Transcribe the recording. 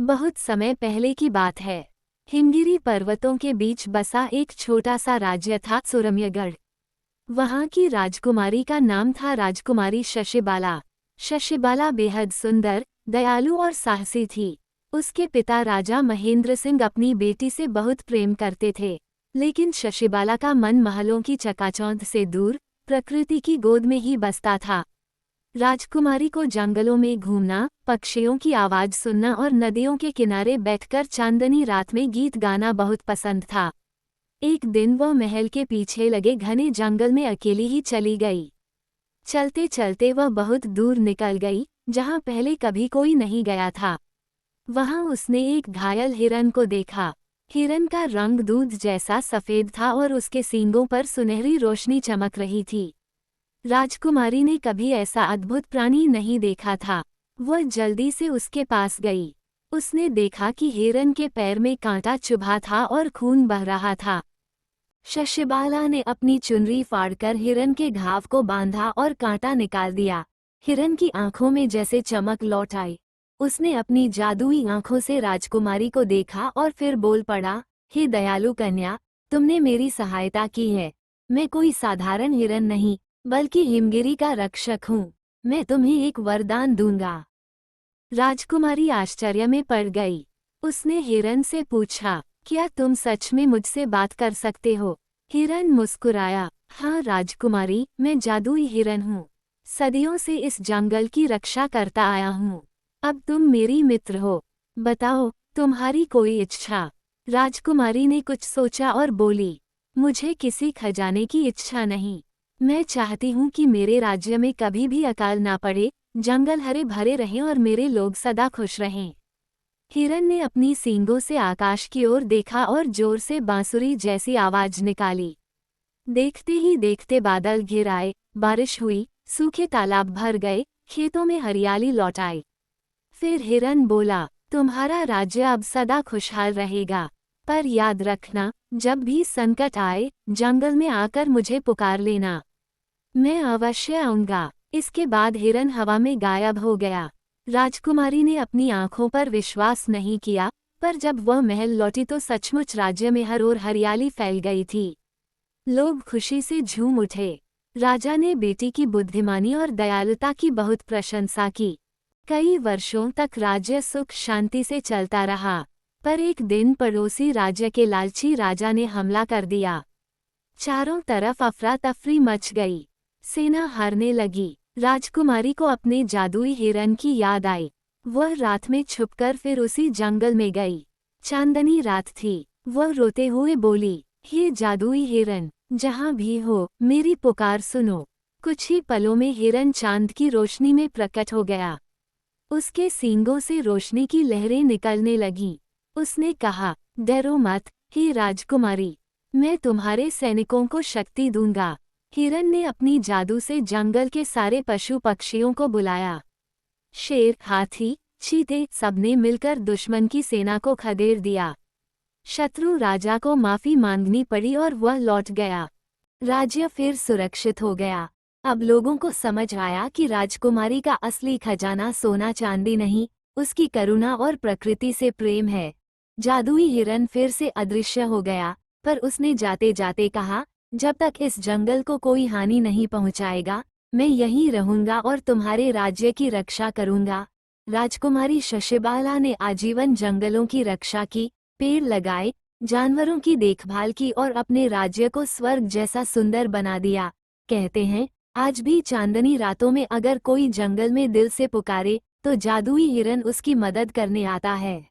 बहुत समय पहले की बात है। हिमगिरी पर्वतों के बीच बसा एक छोटा सा राज्य था सुरम्यगढ़। वहाँ की राजकुमारी का नाम था राजकुमारी शशिबाला। शशिबाला बेहद सुंदर, दयालु और साहसी थी। उसके पिता राजा महेंद्र सिंह अपनी बेटी से बहुत प्रेम करते थे, लेकिन शशिबाला का मन महलों की चकाचौंध से दूर प्रकृति की गोद में ही बसता था। राजकुमारी को जंगलों में घूमना, पक्षियों की आवाज सुनना और नदियों के किनारे बैठकर चांदनी रात में गीत गाना बहुत पसंद था। एक दिन वह महल के पीछे लगे घने जंगल में अकेली ही चली गई। चलते चलते वह बहुत दूर निकल गई, जहां पहले कभी कोई नहीं गया था। वहां उसने एक घायल हिरन को देखा। हिरन का रंग दूध जैसा सफेद था और उसके सींगों पर सुनहरी रोशनी चमक रही थी। राजकुमारी ने कभी ऐसा अद्भुत प्राणी नहीं देखा था। वह जल्दी से उसके पास गई। उसने देखा कि हिरन के पैर में कांटा चुभा था और खून बह रहा था। शशिबाला ने अपनी चुनरी फाड़कर हिरन के घाव को बांधा और कांटा निकाल दिया। हिरन की आंखों में जैसे चमक लौट आई। उसने अपनी जादुई आंखों से राजकुमारी को देखा और फिर बोल पड़ा, हे दयालु कन्या, तुमने मेरी सहायता की है। मैं कोई साधारण हिरन नहीं, बल्कि हिमगिरी का रक्षक हूँ। मैं तुम्हें एक वरदान दूंगा। राजकुमारी आश्चर्य में पड़ गई। उसने हिरन से पूछा, क्या तुम सच में मुझसे बात कर सकते हो? हिरन मुस्कुराया, हाँ राजकुमारी, मैं जादुई हिरन हूँ। सदियों से इस जंगल की रक्षा करता आया हूँ। अब तुम मेरी मित्र हो। बताओ, तुम्हारी कोई इच्छा? राजकुमारी ने कुछ सोचा और बोली, मुझे किसी खजाने की इच्छा नहीं। मैं चाहती हूँ कि मेरे राज्य में कभी भी अकाल ना पड़े, जंगल हरे भरे रहें और मेरे लोग सदा खुश रहें। हिरन ने अपनी सींगों से आकाश की ओर देखा और जोर से बांसुरी जैसी आवाज निकाली। देखते ही देखते बादल घिर आए, बारिश हुई, सूखे तालाब भर गए, खेतों में हरियाली लौट आई। फिर हिरन बोला, तुम्हारा राज्य अब सदा खुशहाल रहेगा। पर याद रखना, जब भी संकट आए, जंगल में आकर मुझे पुकार लेना। मैं अवश्य आऊंगा। इसके बाद हिरन हवा में गायब हो गया। राजकुमारी ने अपनी आंखों पर विश्वास नहीं किया, पर जब वह महल लौटी तो सचमुच राज्य में हर ओर हरियाली फैल गई थी। लोग खुशी से झूम उठे। राजा ने बेटी की बुद्धिमानी और दयालुता की बहुत प्रशंसा की। कई वर्षों तक राज्य सुख शांति से चलता रहा, पर एक दिन पड़ोसी राज्य के लालची राजा ने हमला कर दिया। चारों तरफ अफरा तफरी मच गई। सेना हारने लगी। राजकुमारी को अपने जादुई हिरन की याद आई। वह रात में छुपकर फिर उसी जंगल में गई। चांदनी रात थी। वह रोते हुए बोली, हे जादुई हिरन, जहाँ भी हो, मेरी पुकार सुनो। कुछ ही पलों में हिरन चांद की रोशनी में प्रकट हो गया। उसके सींगों से रोशनी की लहरें निकलने लगीं। उसने कहा, डरो मत, हे राजकुमारी, मैं तुम्हारे सैनिकों को शक्ति दूंगा। हिरन ने अपनी जादू से जंगल के सारे पशु पक्षियों को बुलाया। शेर, हाथी, चीते सबने मिलकर दुश्मन की सेना को खदेड़ दिया। शत्रु राजा को माफी मांगनी पड़ी और वह लौट गया। राज्य फिर सुरक्षित हो गया। अब लोगों को समझ आया कि राजकुमारी का असली खजाना सोना चांदी नहीं, उसकी करुणा और प्रकृति से प्रेम है। जादुई हिरन फिर से अदृश्य हो गया, पर उसने जाते जाते कहा, जब तक इस जंगल को कोई हानि नहीं पहुंचाएगा, मैं यहीं रहूंगा और तुम्हारे राज्य की रक्षा करूंगा। राजकुमारी शशिबाला ने आजीवन जंगलों की रक्षा की, पेड़ लगाए, जानवरों की देखभाल की और अपने राज्य को स्वर्ग जैसा सुंदर बना दिया। कहते हैं, आज भी चांदनी रातों में अगर कोई जंगल में दिल से पुकारे, तो जादुई हिरन उसकी मदद करने आता है।